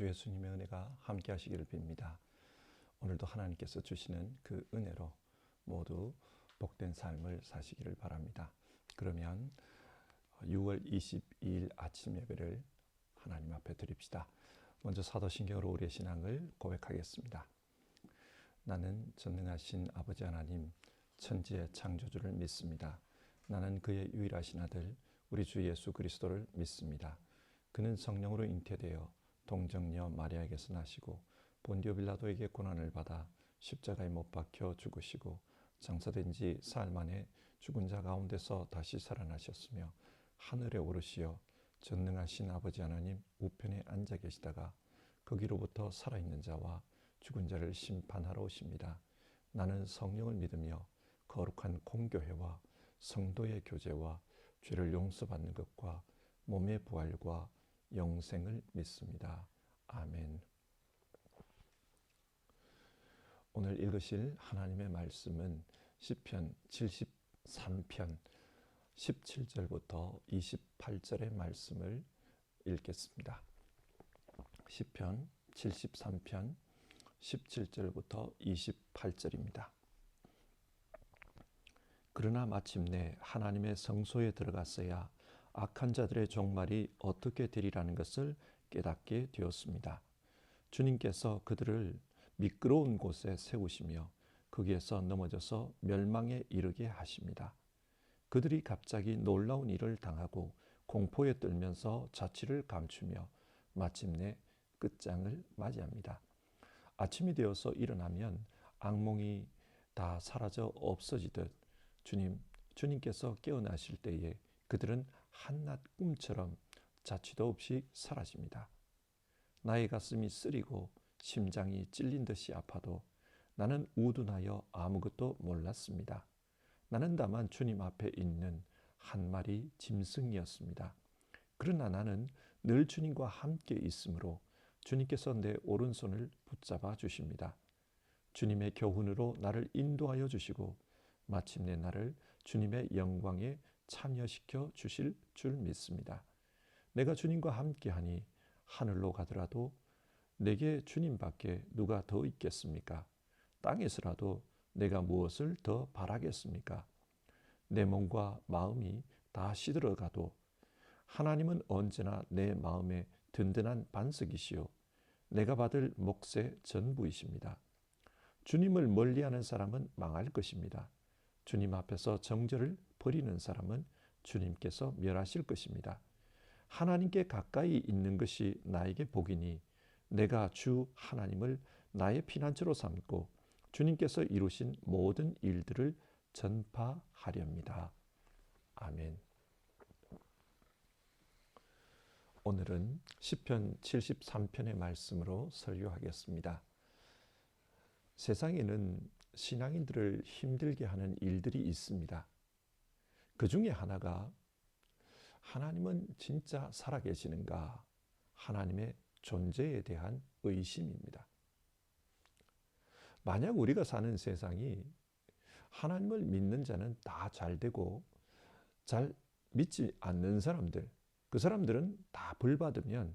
주 예수님의 은혜가 함께 하시기를 빕니다. 오늘도 하나님께서 주시는 그 은혜로 모두 복된 삶을 사시기를 바랍니다. 그러면 6월 22일 아침 예배를 하나님 앞에 드립시다. 먼저 사도신경으로 우리의 신앙을 고백하겠습니다. 나는 전능하신 아버지 하나님, 천지의 창조주를 믿습니다. 나는 그의 유일하신 아들 우리 주 예수 그리스도를 믿습니다. 그는 성령으로 잉태되어 동정녀 마리아에게서 나시고 본디오 빌라도에게 고난을 받아 십자가에 못 박혀 죽으시고 장사된 지 사흘 만에 죽은 자 가운데서 다시 살아나셨으며 하늘에 오르시어 전능하신 아버지 하나님 우편에 앉아 계시다가 거기로부터 살아있는 자와 죽은 자를 심판하러 오십니다. 나는 성령을 믿으며 거룩한 공교회와 성도의 교제와 죄를 용서받는 것과 몸의 부활과 영생을 믿습니다. 아멘. 오늘 읽으실 하나님의 말씀은 시편 73편 17절부터 28절의 말씀을 읽겠습니다. 시편 73편 17절부터 28절입니다. 그러나 마침내 하나님의 성소에 들어갔어야 악한 자들의 종말이 어떻게 되리라는 것을 깨닫게 되었습니다. 주님께서 그들을 미끄러운 곳에 세우시며 거기에서 넘어져서 멸망에 이르게 하십니다. 그들이 갑자기 놀라운 일을 당하고 공포에 떨면서 자취를 감추며 마침내 끝장을 맞이합니다. 아침이 되어서 일어나면 악몽이 다 사라져 없어지듯 주님께서 깨어나실 때에 그들은 한낱 꿈처럼 자취도 없이 사라집니다. 나의 가슴이 쓰리고 심장이 찔린 듯이 아파도 나는 우둔하여 아무것도 몰랐습니다. 나는 다만 주님 앞에 있는 한 마리 짐승이었습니다. 그러나 나는 늘 주님과 함께 있으므로 주님께서 내 오른손을 붙잡아 주십니다. 주님의 교훈으로 나를 인도하여 주시고 마침내 나를 주님의 영광에 참여시켜 주실 줄 믿습니다. 내가 주님과 함께하니 하늘로 가더라도 내게 주님밖에 누가 더 있겠습니까? 땅에서라도 내가 무엇을 더 바라겠습니까? 내 몸과 마음이 다 시들어가도 하나님은 언제나 내 마음의 든든한 반석이시요 내가 받을 몫의 전부이십니다. 주님을 멀리하는 사람은 망할 것입니다. 주님 앞에서 정죄를 버리는 사람은 주님께서 멸하실 것입니다. 하나님께 가까이 있는 것이 나에게 복이니 내가 주 하나님을 나의 피난처로 삼고 주님께서 이루신 모든 일들을 전파하렵니다. 아멘. 오늘은 시편 73편의 말씀으로 설교하겠습니다. 세상에는 신앙인들을 힘들게 하는 일들이 있습니다. 그 중에 하나가 하나님은 진짜 살아계시는가? 하나님의 존재에 대한 의심입니다. 만약 우리가 사는 세상이 하나님을 믿는 자는 다 잘되고 잘 믿지 않는 사람들, 그 사람들은 다 벌받으면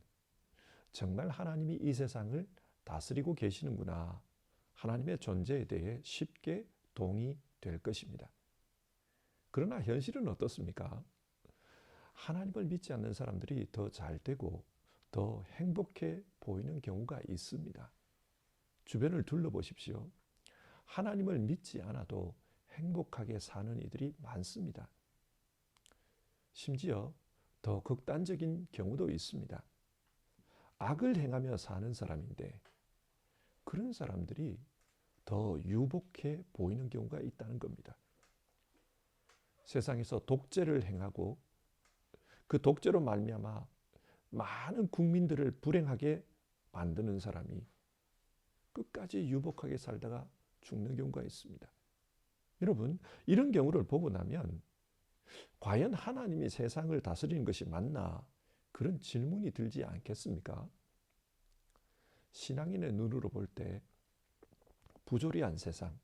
정말 하나님이 이 세상을 다스리고 계시는구나. 하나님의 존재에 대해 쉽게 동의될 것입니다. 그러나 현실은 어떻습니까? 하나님을 믿지 않는 사람들이 더 잘되고 더 행복해 보이는 경우가 있습니다. 주변을 둘러보십시오. 하나님을 믿지 않아도 행복하게 사는 이들이 많습니다. 심지어 더 극단적인 경우도 있습니다. 악을 행하며 사는 사람인데 그런 사람들이 더 유복해 보이는 경우가 있다는 겁니다. 세상에서 독재를 행하고 그 독재로 말미암아 많은 국민들을 불행하게 만드는 사람이 끝까지 유복하게 살다가 죽는 경우가 있습니다. 여러분, 이런 경우를 보고 나면 과연 하나님이 세상을 다스리는 것이 맞나? 그런 질문이 들지 않겠습니까? 신앙인의 눈으로 볼 때 부조리한 세상,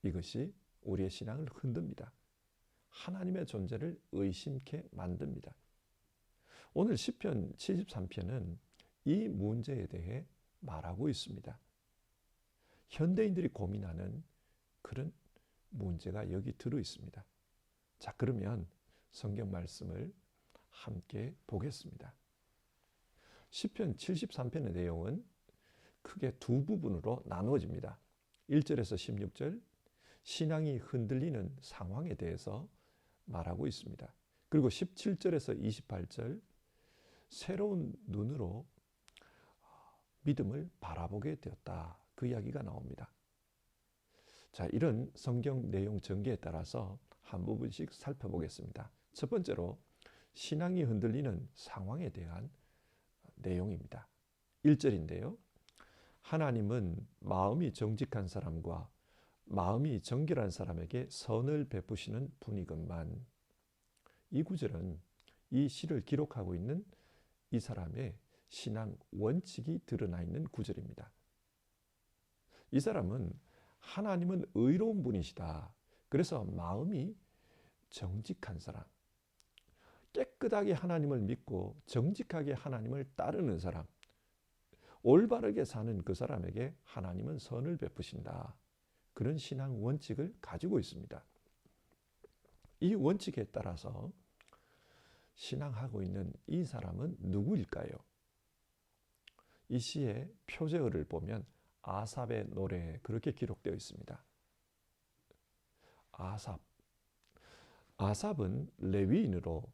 이것이 우리의 신앙을 흔듭니다. 하나님의 존재를 의심케 만듭니다. 오늘 시편 73편은 이 문제에 대해 말하고 있습니다. 현대인들이 고민하는 그런 문제가 여기 들어 있습니다. 자, 그러면 성경 말씀을 함께 보겠습니다. 시편 73편의 내용은 크게 두 부분으로 나누어집니다. 1절에서 16절, 신앙이 흔들리는 상황에 대해서 말하고 있습니다. 그리고 17절에서 28절, 새로운 눈으로 믿음을 바라보게 되었다. 그 이야기가 나옵니다. 자, 이런 성경 내용 전개에 따라서 한 부분씩 살펴보겠습니다. 첫 번째로 신앙이 흔들리는 상황에 대한 내용입니다. 1절인데요. 하나님은 마음이 정직한 사람과 마음이 정결한 사람에게 선을 베푸시는 분이건만. 이 구절은 이 시를 기록하고 있는 이 사람의 신앙 원칙이 드러나 있는 구절입니다. 이 사람은 하나님은 의로운 분이시다. 그래서 마음이 정직한 사람, 깨끗하게 하나님을 믿고 정직하게 하나님을 따르는 사람, 올바르게 사는 그 사람에게 하나님은 선을 베푸신다. 그런 신앙 원칙을 가지고 있습니다. 이 원칙에 따라서 신앙하고 있는 이 사람은 누구일까요? 이 시의 표제어를 보면 아삽의 노래 그렇게 기록되어 있습니다. 아삽은 레위인으로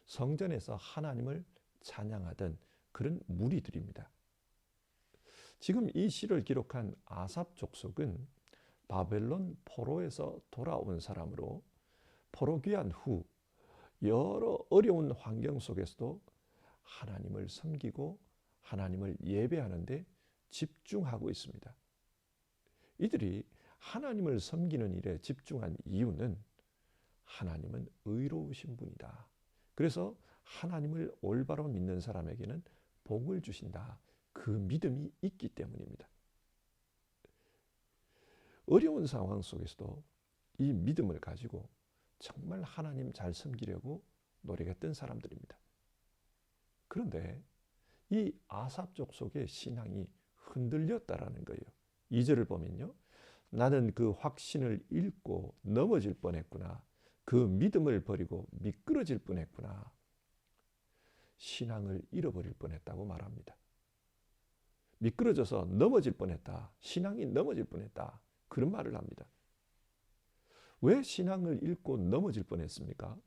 성전에서 하나님을 찬양하던 그런 무리들입니다. 지금 이 시를 기록한 아삽 족속은 바벨론 포로에서 돌아온 사람으로 포로 귀환 후 여러 어려운 환경 속에서도 하나님을 섬기고 하나님을 예배하는 데 집중하고 있습니다. 이들이 하나님을 섬기는 일에 집중한 이유는 하나님은 의로우신 분이다. 그래서 하나님을 올바로 믿는 사람에게는 복을 주신다. 그 믿음이 있기 때문입니다. 어려운 상황 속에서도 이 믿음을 가지고 정말 하나님 잘 섬기려고 노력했던 사람들입니다. 그런데 이 아삽 족속의 신앙이 흔들렸다라는 거예요. 2절을 보면요. 나는 그 확신을 잃고 넘어질 뻔했구나. 그 믿음을 버리고 미끄러질 뻔했구나. 신앙을 잃어버릴 뻔했다고 말합니다. 미끄러져서 넘어질 뻔했다. 신앙이 넘어질 뻔했다. 그런 말을 합니다. 왜 신앙을 잃고 넘어질 뻔했습니까?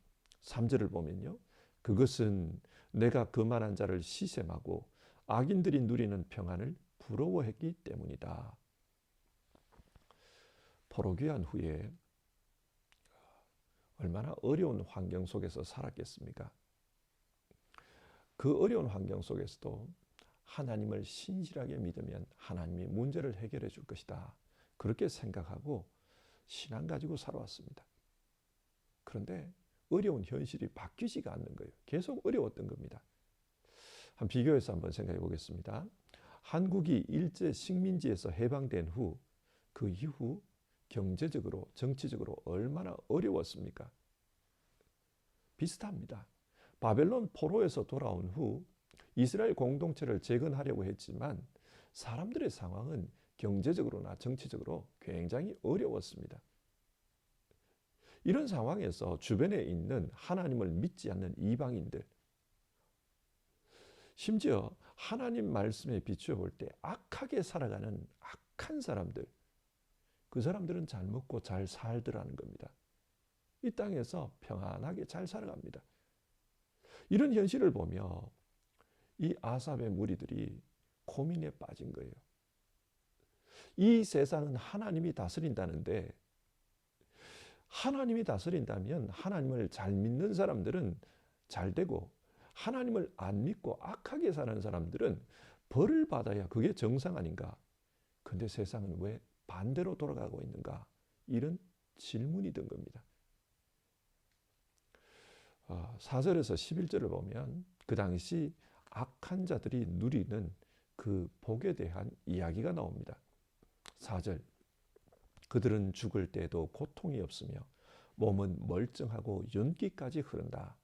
3절을 보면요. 그것은 내가 거만한 자를 시샘하고 악인들이 누리는 평안을 부러워했기 때문이다. 포로 귀환 후에 얼마나 어려운 환경 속에서 살았겠습니까? 그 어려운 환경 속에서도 하나님을 신실하게 믿으면 하나님이 문제를 해결해 줄 것이다. 그렇게 생각하고 신앙 가지고 살아왔습니다. 그런데 어려운 현실이 바뀌지가 않는 거예요. 계속 어려웠던 겁니다. 한 비교해서 한번 생각해 보겠습니다. 한국이 일제 식민지에서 해방된 후 그 이후 경제적으로 정치적으로 얼마나 어려웠습니까? 비슷합니다. 바벨론 포로에서 돌아온 후 이스라엘 공동체를 재건하려고 했지만 사람들의 상황은 경제적으로나 정치적으로 굉장히 어려웠습니다. 이런 상황에서 주변에 있는 하나님을 믿지 않는 이방인들, 심지어 하나님 말씀에 비추어 볼 때 악하게 살아가는 악한 사람들, 그 사람들은 잘 먹고 잘 살더라는 겁니다. 이 땅에서 평안하게 잘 살아갑니다. 이런 현실을 보며 이 아삽의 무리들이 고민에 빠진 거예요. 이 세상은 하나님이 다스린다는데 하나님이 다스린다면 하나님을 잘 믿는 사람들은 잘 되고 하나님을 안 믿고 악하게 사는 사람들은 벌을 받아야 그게 정상 아닌가? 근데 세상은 왜 반대로 돌아가고 있는가? 이런 질문이 든 겁니다. 4절에서 11절을 보면 그 당시 악한 자들이 누리는 그 복에 대한 이야기가 나옵니다. 4절, 그들은 죽을 때에도 고통이 없으며 몸은 멀쩡하고 윤기까지 흐른다.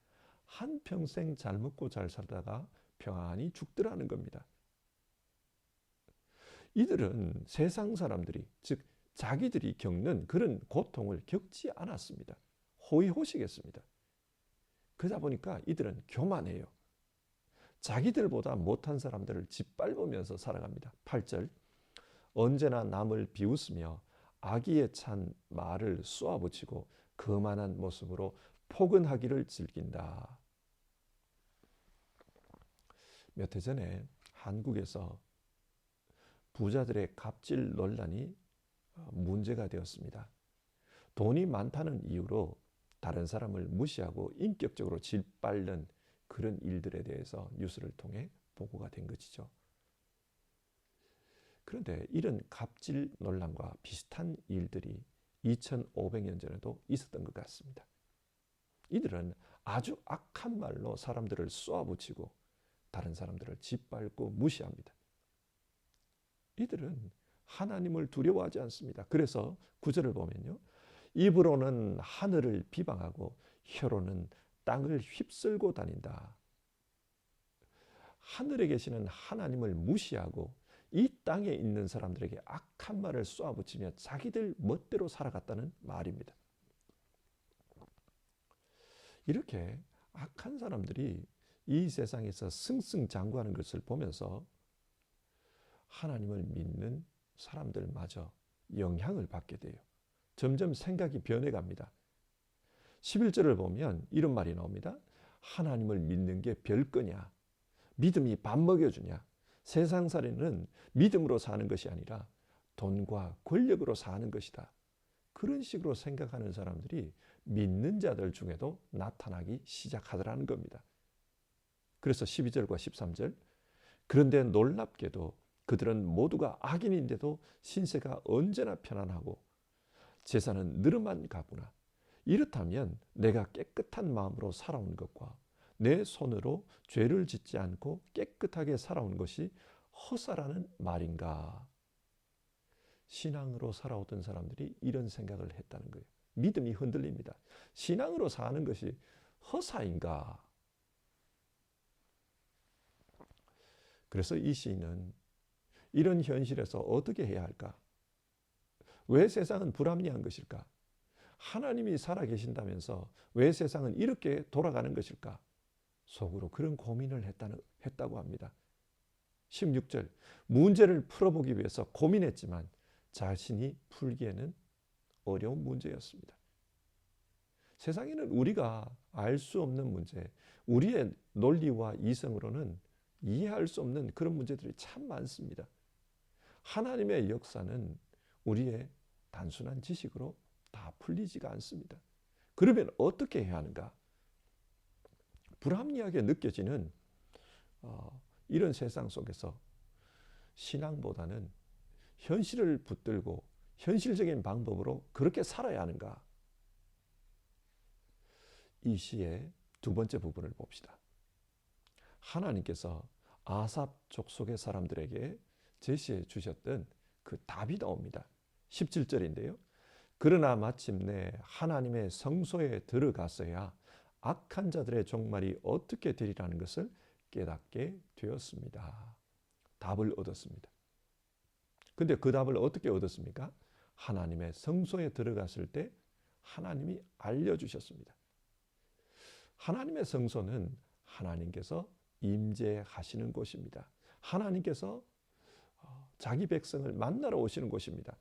한평생 잘 먹고 잘 살다가 평안히 죽더라는 겁니다. 이들은 세상 사람들이, 즉 자기들이 겪는 그런 고통을 겪지 않았습니다. 호의호식했습니다. 그러다 보니까 이들은 교만해요. 자기들보다 못한 사람들을 짓밟으면서 살아갑니다. 8절, 언제나 남을 비웃으며 악의에 찬 말을 쏘아붙이고 거만한 모습으로 포근하기를 즐긴다. 몇 해 전에 한국에서 부자들의 갑질 논란이 문제가 되었습니다. 돈이 많다는 이유로 다른 사람을 무시하고 인격적으로 짓밟는 그런 일들에 대해서 뉴스를 통해 보고가 된 것이죠. 그런데 이런 갑질 논란과 비슷한 일들이 2500년 전에도 있었던 것 같습니다. 이들은 아주 악한 말로 사람들을 쏘아붙이고 다른 사람들을 짓밟고 무시합니다. 이들은 하나님을 두려워하지 않습니다. 그래서 9절을 보면요, 입으로는 하늘을 비방하고 혀로는 땅을 휩쓸고 다닌다. 하늘에 계시는 하나님을 무시하고 이 땅에 있는 사람들에게 악한 말을 쏘아붙이며 자기들 멋대로 살아갔다는 말입니다. 이렇게 악한 사람들이 이 세상에서 승승장구하는 것을 보면서 하나님을 믿는 사람들마저 영향을 받게 돼요. 점점 생각이 변해갑니다. 11절을 보면 이런 말이 나옵니다. 하나님을 믿는 게 별거냐? 믿음이 밥 먹여주냐? 세상살이는 믿음으로 사는 것이 아니라 돈과 권력으로 사는 것이다. 그런 식으로 생각하는 사람들이 믿는 자들 중에도 나타나기 시작하더라는 겁니다. 그래서 12절과 13절, 그런데 놀랍게도 그들은 모두가 악인인데도 신세가 언제나 편안하고 제사는 느름한 가구나. 이렇다면 내가 깨끗한 마음으로 살아온 것과 내 손으로 죄를 짓지 않고 깨끗하게 살아온 것이 허사라는 말인가. 신앙으로 살아오던 사람들이 이런 생각을 했다는 거예요. 믿음이 흔들립니다. 신앙으로 사는 것이 허사인가. 그래서 이 시인은 이런 현실에서 어떻게 해야 할까? 왜 세상은 불합리한 것일까? 하나님이 살아계신다면서 왜 세상은 이렇게 돌아가는 것일까? 속으로 그런 고민을 했다고 합니다. 16절, 문제를 풀어보기 위해서 고민했지만 자신이 풀기에는 어려운 문제였습니다. 세상에는 우리가 알 수 없는 문제, 우리의 논리와 이성으로는 이해할 수 없는 그런 문제들이 참 많습니다. 하나님의 역사는 우리의 단순한 지식으로 다 풀리지가 않습니다. 그러면 어떻게 해야 하는가? 불합리하게 느껴지는 이런 세상 속에서 신앙보다는 현실을 붙들고 현실적인 방법으로 그렇게 살아야 하는가? 이 시의 두 번째 부분을 봅시다. 하나님께서 아삽 족속의 사람들에게 제시해 주셨던 그 답이 나옵니다. 17절인데요. 그러나 마침내 하나님의 성소에 들어가서야 악한 자들의 종말이 어떻게 되리라는 것을 깨닫게 되었습니다. 답을 얻었습니다. 근데 그 답을 어떻게 얻었습니까? 하나님의 성소에 들어갔을 때 하나님이 알려주셨습니다. 하나님의 성소는 하나님께서 임재하시는 곳입니다. 하나님께서 자기 백성을 만나러 오시는 곳입니다.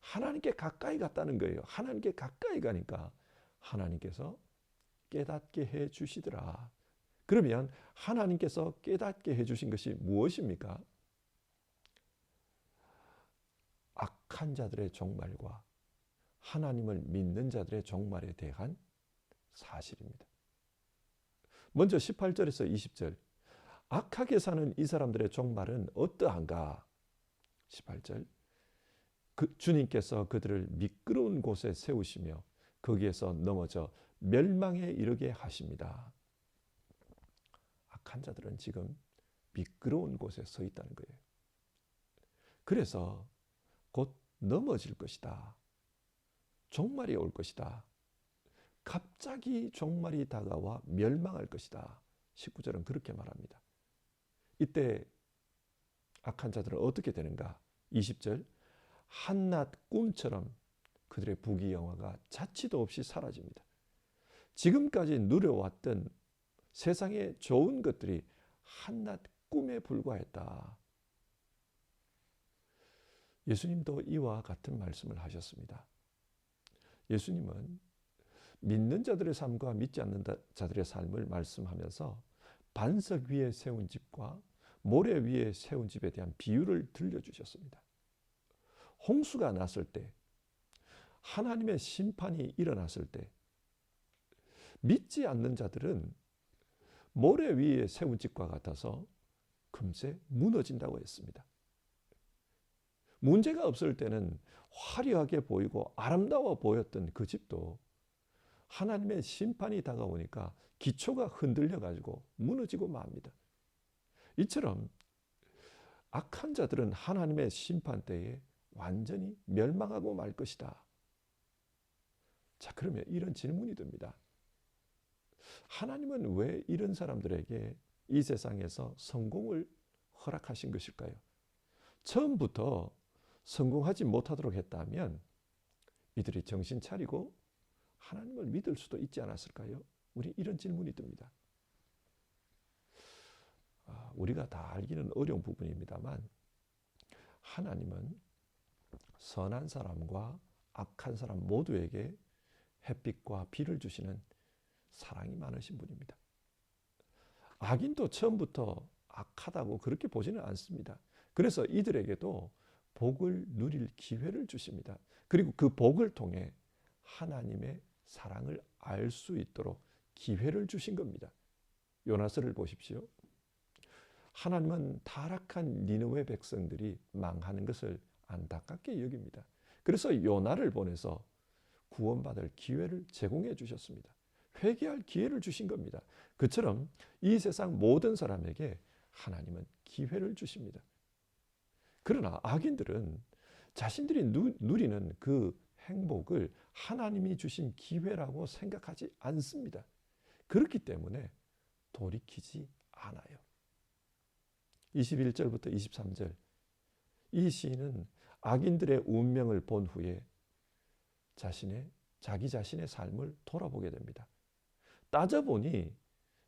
하나님께 가까이 갔다는 거예요. 하나님께 가까이 가니까 하나님께서 깨닫게 해 주시더라. 그러면 하나님께서 깨닫게 해 주신 것이 무엇입니까? 악한 자들의 종말과 하나님을 믿는 자들의 종말에 대한 사실입니다. 먼저 18절에서 20절, 악하게 사는 이 사람들의 종말은 어떠한가? 18절, 주님께서 그들을 미끄러운 곳에 세우시며 거기에서 넘어져 멸망에 이르게 하십니다. 악한 자들은 지금 미끄러운 곳에 서 있다는 거예요. 그래서 곧 넘어질 것이다. 종말이 올 것이다. 갑자기 종말이 다가와 멸망할 것이다. 19절은 그렇게 말합니다. 이때 악한 자들은 어떻게 되는가? 20절, 한낮 꿈처럼 그들의 부귀영화가 자취도 없이 사라집니다. 지금까지 누려왔던 세상의 좋은 것들이 한낮 꿈에 불과했다. 예수님도 이와 같은 말씀을 하셨습니다. 예수님은 믿는 자들의 삶과 믿지 않는 자들의 삶을 말씀하면서 반석 위에 세운 집과 모래 위에 세운 집에 대한 비유를 들려주셨습니다. 홍수가 났을 때, 하나님의 심판이 일어났을 때 믿지 않는 자들은 모래 위에 세운 집과 같아서 금세 무너진다고 했습니다. 문제가 없을 때는 화려하게 보이고 아름다워 보였던 그 집도 하나님의 심판이 다가오니까 기초가 흔들려 가지고 무너지고 맙니다. 이처럼 악한 자들은 하나님의 심판 때에 완전히 멸망하고 말 것이다. 자, 그러면 이런 질문이 듭니다. 하나님은 왜 이런 사람들에게 이 세상에서 성공을 허락하신 것일까요? 처음부터 성공하지 못하도록 했다면 이들이 정신 차리고 하나님을 믿을 수도 있지 않았을까요? 우리 이런 질문이 듭니다. 우리가 다 알기는 어려운 부분입니다만 하나님은 선한 사람과 악한 사람 모두에게 햇빛과 비를 주시는 사랑이 많으신 분입니다. 악인도 처음부터 악하다고 그렇게 보지는 않습니다. 그래서 이들에게도 복을 누릴 기회를 주십니다. 그리고 그 복을 통해 하나님의 사랑을 알 수 있도록 기회를 주신 겁니다. 요나서를 보십시오. 하나님은 타락한 니느웨 백성들이 망하는 것을 안타깝게 여깁니다. 그래서 요나를 보내서 구원받을 기회를 제공해 주셨습니다. 회개할 기회를 주신 겁니다. 그처럼 이 세상 모든 사람에게 하나님은 기회를 주십니다. 그러나 악인들은 자신들이 누리는 그 행복을 하나님이 주신 기회라고 생각하지 않습니다. 그렇기 때문에 돌이키지 않아요. 21절부터 23절, 이 시인은 악인들의 운명을 본 후에 자기 자신의 삶을 돌아보게 됩니다. 따져보니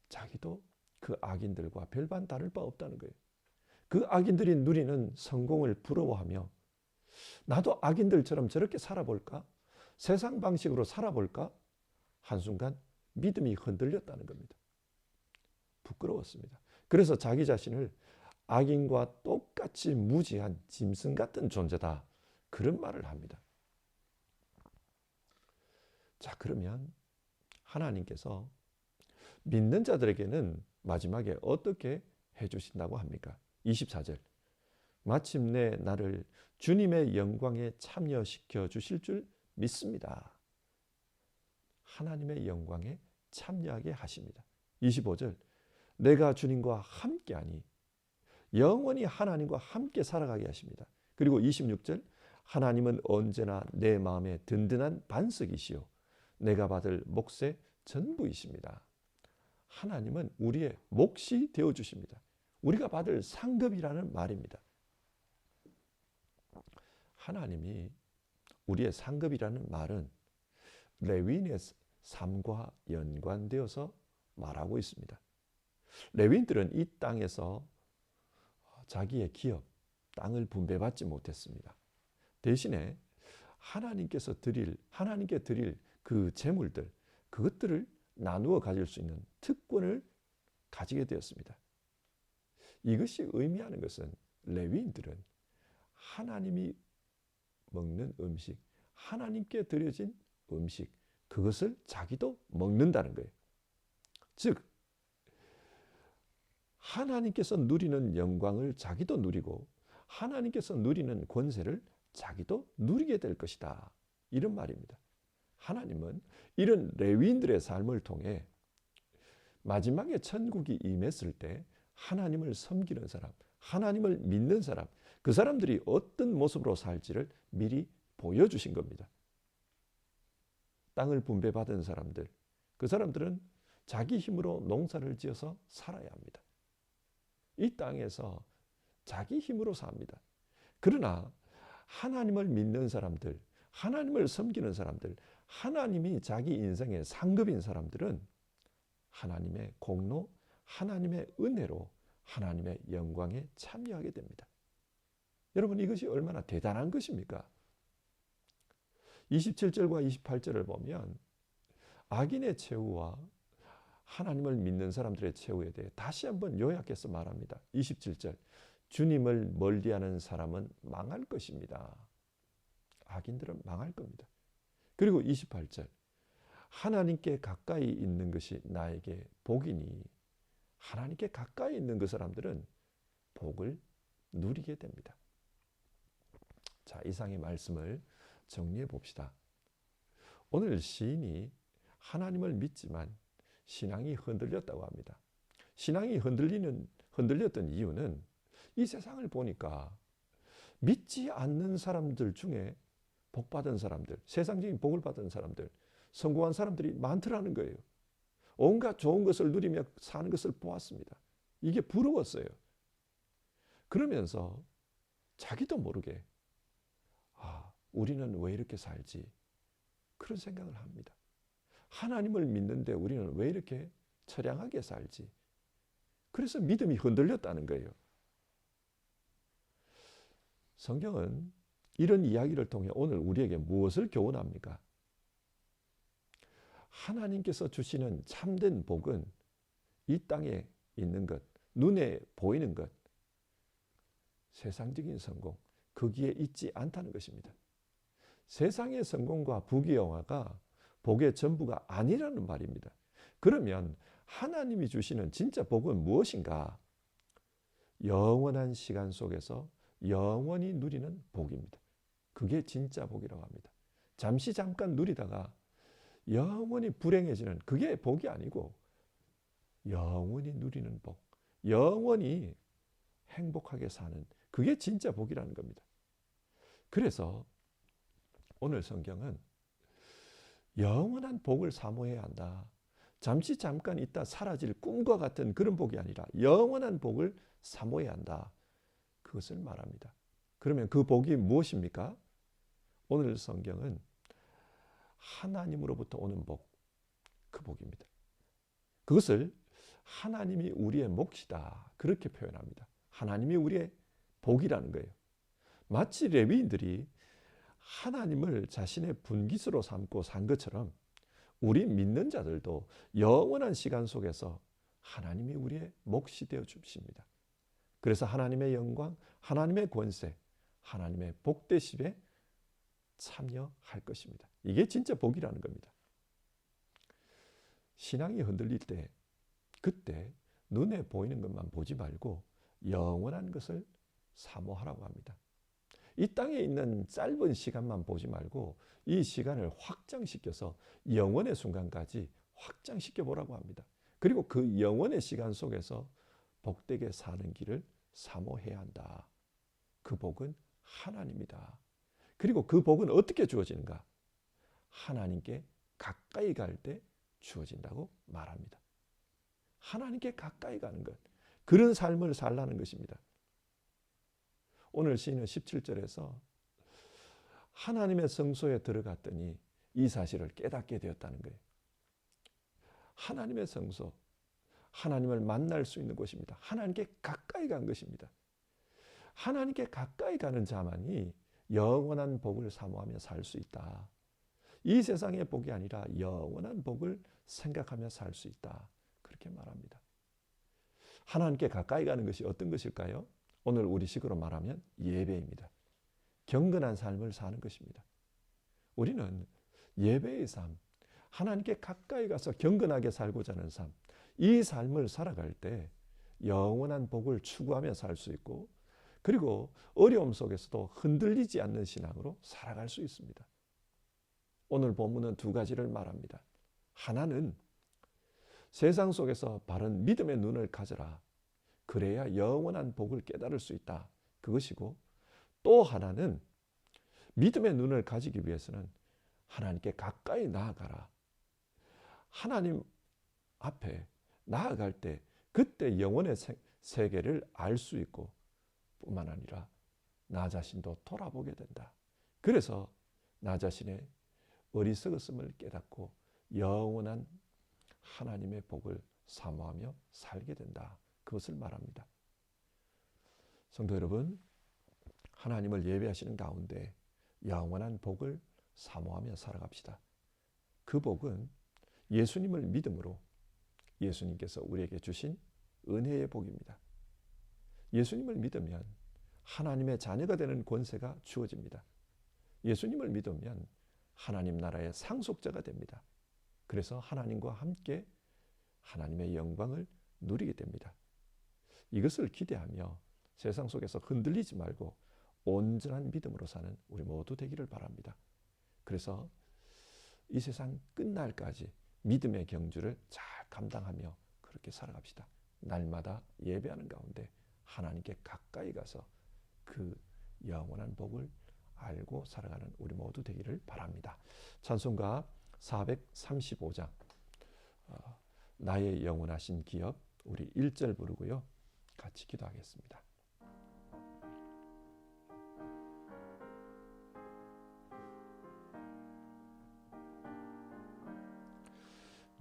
자기도 그 악인들과 별반 다를 바 없다는 거예요. 그 악인들이 누리는 성공을 부러워하며 나도 악인들처럼 저렇게 살아볼까? 세상 방식으로 살아볼까? 한순간 믿음이 흔들렸다는 겁니다. 부끄러웠습니다. 그래서 자기 자신을 악인과 똑같이 무지한 짐승 같은 존재다. 그런 말을 합니다. 자, 그러면 하나님께서 믿는 자들에게는 마지막에 어떻게 해주신다고 합니까? 24절. 마침내 나를 주님의 영광에 참여시켜 주실 줄 믿습니다. 하나님의 영광에 참여하게 하십니다. 25절. 내가 주님과 함께하니 영원히 하나님과 함께 살아가게 하십니다. 그리고 26절. 하나님은 언제나 내 마음에 든든한 반석이시요 내가 받을 몫의 전부이십니다. 하나님은 우리의 몫이 되어주십니다. 우리가 받을 상급이라는 말입니다. 하나님이 우리의 상급이라는 말은 레위인의 삶과 연관되어서 말하고 있습니다. 레위인들은 이 땅에서 자기의 기업, 땅을 분배받지 못했습니다. 대신에 하나님께 드릴 그 재물들, 그것들을 나누어 가질 수 있는 특권을 가지게 되었습니다. 이것이 의미하는 것은 레위인들은 하나님이 먹는 음식, 하나님께 드려진 음식, 그것을 자기도 먹는다는 거예요. 즉, 하나님께서 누리는 영광을 자기도 누리고 하나님께서 누리는 권세를 자기도 누리게 될 것이다. 이런 말입니다. 하나님은 이런 레위인들의 삶을 통해 마지막에 천국이 임했을 때 하나님을 섬기는 사람, 하나님을 믿는 사람, 그 사람들이 어떤 모습으로 살지를 미리 보여주신 겁니다. 땅을 분배받은 사람들, 그 사람들은 자기 힘으로 농사를 지어서 살아야 합니다. 이 땅에서 자기 힘으로 삽니다. 그러나 하나님을 믿는 사람들, 하나님을 섬기는 사람들, 하나님이 자기 인생의 상급인 사람들은 하나님의 공로, 하나님의 은혜로 하나님의 영광에 참여하게 됩니다. 여러분, 이것이 얼마나 대단한 것입니까? 27절과 28절을 보면 악인의 최후와 하나님을 믿는 사람들의 최후에 대해 다시 한번 요약해서 말합니다. 27절, 주님을 멀리하는 사람은 망할 것입니다. 악인들은 망할 겁니다. 그리고 28절, 하나님께 가까이 있는 것이 나에게 복이니 하나님께 가까이 있는 그 사람들은 복을 누리게 됩니다. 자, 이상의 말씀을 정리해 봅시다. 오늘 시인이 하나님을 믿지만 신앙이 흔들렸다고 합니다. 신앙이 흔들렸던 이유는 이 세상을 보니까 믿지 않는 사람들 중에 복받은 사람들, 세상적인 복을 받은 사람들, 성공한 사람들이 많더라는 거예요. 온갖 좋은 것을 누리며 사는 것을 보았습니다. 이게 부러웠어요. 그러면서 자기도 모르게 우리는 왜 이렇게 살지? 그런 생각을 합니다. 하나님을 믿는데 우리는 왜 이렇게 처량하게 살지? 그래서 믿음이 흔들렸다는 거예요. 성경은 이런 이야기를 통해 오늘 우리에게 무엇을 교훈합니까? 하나님께서 주시는 참된 복은 이 땅에 있는 것, 눈에 보이는 것, 세상적인 성공, 거기에 있지 않다는 것입니다. 세상의 성공과 부귀영화가 복의 전부가 아니라는 말입니다. 그러면 하나님이 주시는 진짜 복은 무엇인가? 영원한 시간 속에서 영원히 누리는 복입니다. 그게 진짜 복이라고 합니다. 잠깐 누리다가 영원히 불행해지는 그게 복이 아니고 영원히 누리는 복, 영원히 행복하게 사는 그게 진짜 복이라는 겁니다. 그래서 오늘 성경은 영원한 복을 사모해야 한다. 잠깐 있다 사라질 꿈과 같은 그런 복이 아니라 영원한 복을 사모해야 한다. 그것을 말합니다. 그러면 그 복이 무엇입니까? 오늘 성경은 하나님으로부터 오는 복, 그 복입니다. 그것을 하나님이 우리의 몫이다. 그렇게 표현합니다. 하나님이 우리의 복이라는 거예요. 마치 레위인들이 하나님을 자신의 분깃으로 삼고 산 것처럼 우리 믿는 자들도 영원한 시간 속에서 하나님이 우리의 몫이 되어 주십니다. 그래서 하나님의 영광, 하나님의 권세, 하나님의 복되심에 참여할 것입니다. 이게 진짜 복이라는 겁니다. 신앙이 흔들릴 때 그때 눈에 보이는 것만 보지 말고 영원한 것을 사모하라고 합니다. 이 땅에 있는 짧은 시간만 보지 말고 이 시간을 확장시켜서 영원의 순간까지 확장시켜 보라고 합니다. 그리고 그 영원의 시간 속에서 복되게 사는 길을 사모해야 한다. 그 복은 하나님이다. 그리고 그 복은 어떻게 주어지는가? 하나님께 가까이 갈 때 주어진다고 말합니다. 하나님께 가까이 가는 것, 그런 삶을 살라는 것입니다. 오늘 시인은 17절에서 하나님의 성소에 들어갔더니 이 사실을 깨닫게 되었다는 거예요. 하나님의 성소, 하나님을 만날 수 있는 곳입니다. 하나님께 가까이 간 것입니다. 하나님께 가까이 가는 자만이 영원한 복을 사모하며 살 수 있다. 이 세상의 복이 아니라 영원한 복을 생각하며 살 수 있다. 그렇게 말합니다. 하나님께 가까이 가는 것이 어떤 것일까요? 오늘 우리식으로 말하면 예배입니다. 경건한 삶을 사는 것입니다. 우리는 예배의 삶, 하나님께 가까이 가서 경건하게 살고자 하는 삶, 이 삶을 살아갈 때 영원한 복을 추구하며 살 수 있고 그리고 어려움 속에서도 흔들리지 않는 신앙으로 살아갈 수 있습니다. 오늘 본문은 두 가지를 말합니다. 하나는 세상 속에서 바른 믿음의 눈을 가져라. 그래야 영원한 복을 깨달을 수 있다. 그것이고 또 하나는 믿음의 눈을 가지기 위해서는 하나님께 가까이 나아가라. 하나님 앞에 나아갈 때 그때 영원의 세계를 알 수 있고 뿐만 아니라 나 자신도 돌아보게 된다. 그래서 나 자신의 어리석었음을 깨닫고 영원한 하나님의 복을 사모하며 살게 된다. 그것을 말합니다. 성도 여러분, 하나님을 예배하시는 가운데 영원한 복을 사모하며 살아갑시다. 그 복은 예수님을 믿음으로 예수님께서 우리에게 주신 은혜의 복입니다. 예수님을 믿으면 하나님의 자녀가 되는 권세가 주어집니다. 예수님을 믿으면 하나님 나라의 상속자가 됩니다. 그래서 하나님과 함께 하나님의 영광을 누리게 됩니다. 이것을 기대하며 세상 속에서 흔들리지 말고 온전한 믿음으로 사는 우리 모두 되기를 바랍니다. 그래서 이 세상 끝날까지 믿음의 경주를 잘 감당하며 그렇게 살아갑시다. 날마다 예배하는 가운데 하나님께 가까이 가서 그 영원한 복을 알고 살아가는 우리 모두 되기를 바랍니다. 찬송가 435장 나의 영원하신 기업, 우리 1절 부르고요. 같이 기도하겠습니다.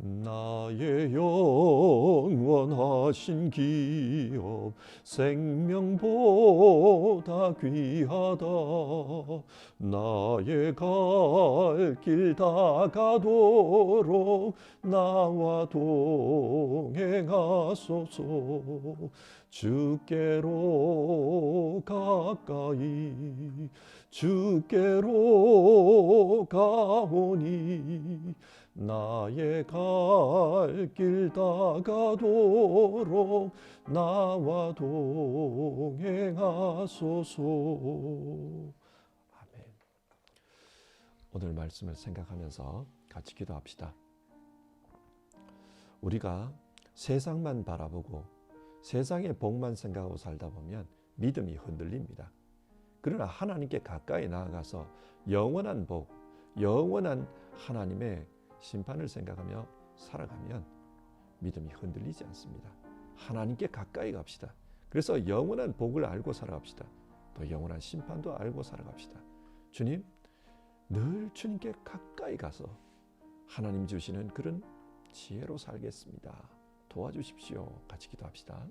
나의 영원하신 기업 생명보다 귀하다. 나의 갈 길 다가도록 나와 동행하소서. 주께로 가까이 주께로 가오니 나의 갈 길 다가도록 나와 동행하소서. 아멘. 오늘 말씀을 생각하면서 같이 기도합시다. 우리가 세상만 바라보고 세상의 복만 생각하고 살다 보면 믿음이 흔들립니다. 그러나 하나님께 가까이 나아가서 영원한 복, 영원한 하나님의 심판을 생각하며 살아가면 믿음이 흔들리지 않습니다. 하나님께 가까이 갑시다. 그래서 영원한 복을 알고 살아갑시다. 또 영원한 심판도 알고 살아갑시다. 주님, 늘 주님께 가까이 가서 하나님 주시는 그런 지혜로 살겠습니다. 도와주십시오. 같이 기도합시다.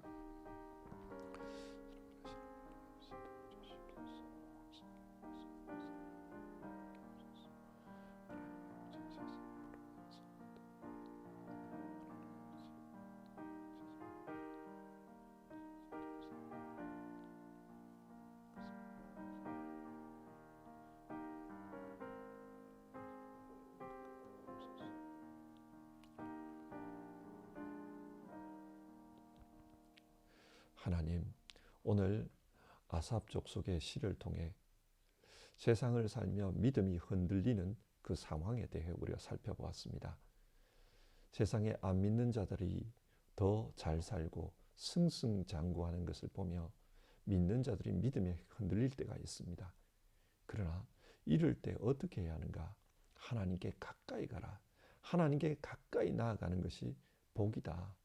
하나님, 오늘 아삽 족속의 시를 통해 세상을 살며 믿음이 흔들리는 그 상황에 대해 우리가 살펴보았습니다. 세상에 안 믿는 자들이 더 잘 살고 승승장구하는 것을 보며 믿는 자들이 믿음에 흔들릴 때가 있습니다. 그러나 이럴 때 어떻게 해야 하는가? 하나님께 가까이 가라. 하나님께 가까이 나아가는 것이 복이다.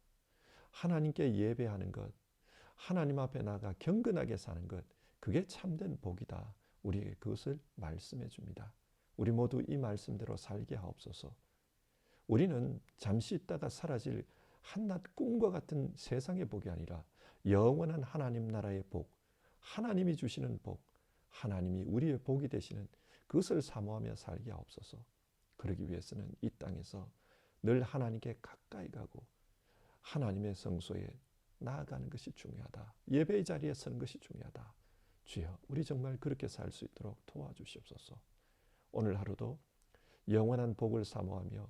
하나님께 예배하는 것, 하나님 앞에 나가 경건하게 사는 것, 그게 참된 복이다. 우리에게 그것을 말씀해 줍니다. 우리 모두 이 말씀대로 살게 하옵소서. 우리는 잠시 있다가 사라질 한낱 꿈과 같은 세상의 복이 아니라 영원한 하나님 나라의 복, 하나님이 주시는 복, 하나님이 우리의 복이 되시는 그것을 사모하며 살게 하옵소서. 그러기 위해서는 이 땅에서 늘 하나님께 가까이 가고 하나님의 성소에 나아가는 것이 중요하다. 예배의 자리에 서는 것이 중요하다. 주여, 우리 정말 그렇게 살 수 있도록 도와주시옵소서. 오늘 하루도 영원한 복을 사모하며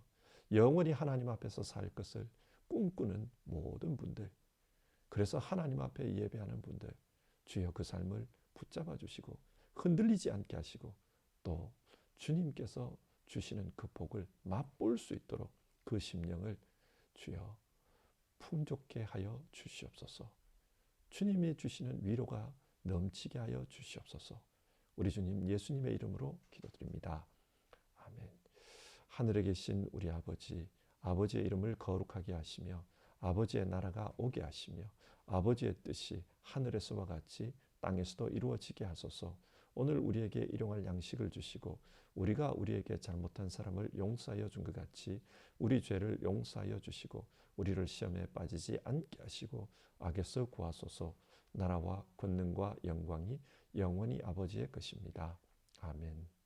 영원히 하나님 앞에서 살 것을 꿈꾸는 모든 분들, 그래서 하나님 앞에 예배하는 분들, 주여 그 삶을 붙잡아 주시고 흔들리지 않게 하시고 또 주님께서 주시는 그 복을 맛볼 수 있도록 그 심령을 주여 풍족케 하여 주시옵소서. 주님이 주시는 위로가 넘치게 하여 주시옵소서. 우리 주님 예수님의 이름으로 기도드립니다. 아멘. 하늘에 계신 우리 아버지, 아버지의 이름을 거룩하게 하시며 아버지의 나라가 오게 하시며 아버지의 뜻이 하늘에서와 같이 땅에서도 이루어지게 하소서. 오늘 우리에게 일용할 양식을 주시고 우리가 우리에게 잘못한 사람을 용서하여 준 것 같이 우리 죄를 용서하여 주시고 우리를 시험에 빠지지 않게 하시고 악에서 구하소서. 나라와 권능과 영광이 영원히 아버지의 것입니다. 아멘.